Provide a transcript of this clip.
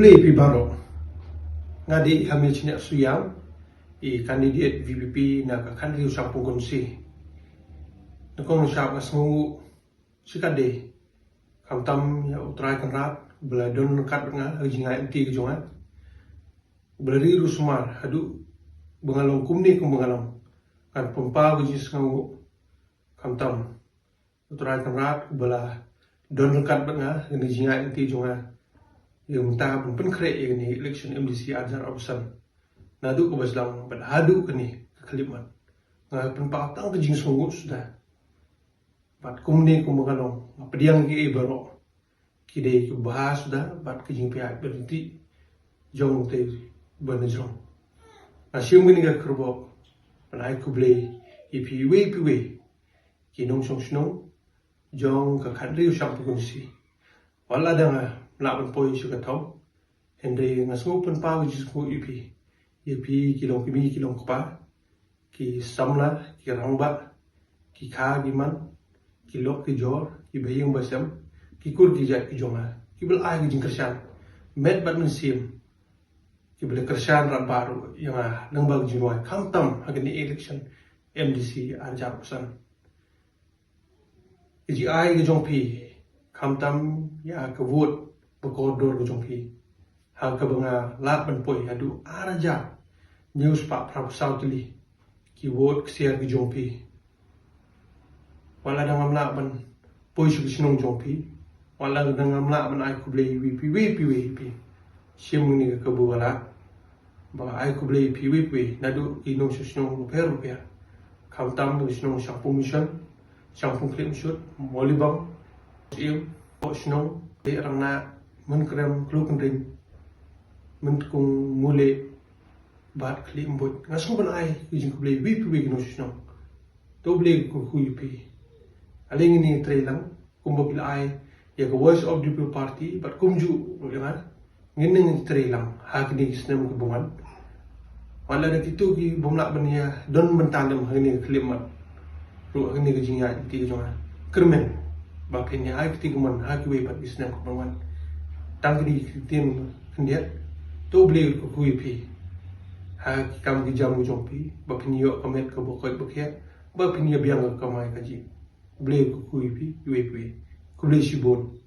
kublai pi baro ngadi hamil chinya suyam candidate VPP na ka kanri usang pungkonsi nakong siya ngasngu sikade kamtam ya utrai kanrat beladon kat nga jinga MT ke jonga belari rusmar hadu bengalong kumni kum bengalong kan pompa bujis ngau kamtam utrai kanrat bela don kat nga jinga MT jonga yung ta pun kre ini election MDC ajar abusan nadu ko baslang hadu kani kalimat nga penpa tang kejing sungu sudah bat kumni kumagalong pediang ki baro kide ku bahas sudah bat kejing pihak berhenti jong te banajong asyum gini ga kerbo panai kublai ipiwe kinong song snong jong ka khandri usang pungsi wala danga laban poi suka tau Henry ngasngu penpa jisku ipi kilong kimi kilong kpa ki samla ki rangba ki kha giman ki lok ki jor ki bayang basam ki kur ki jat ki jonga ki bel ai ki jingkersan met bat mensim ki bel kersan rat baru yang nang bag jinwai kamtam agni election MDC arjar pesan ki ai ki jong pi kamtam ya ke vote bekodor ke jong pi hal ke benga lat ban poi adu araja news pak prapusau tili ki vote kesiar ki jong pi wala dangam la ban poi su sinong jong pi wala dangam la ban ai kublai wipi siam ni ke bu wala ba ai kublai wipi nadu inong su sinong rupiah kamtam bu sinong sampung mission sampung klip shot molibang im po sinong de rangna men krem kluk ring men kung mule bat kli mbot ngaso ban ai kijing kublai wipi no sinong doble ko huipi aling ini trailang kumbo pila ai ya ko voice of the people party but kumju ulangan ngin trailang hakni kisnem ko bungan wala na titu ki bumla ban ya don mentalem hini klimat ru hini kijing ya ti jonga kermen bakin ya ai tigman hakwe pat kisnem ko bungan tangri tin kendiat doble ko huipi ha kam ki jamu jompi bapinyo kamet ko bokoy bakya bapinyo biang ko mai kaji ble ko huipi kublai sibon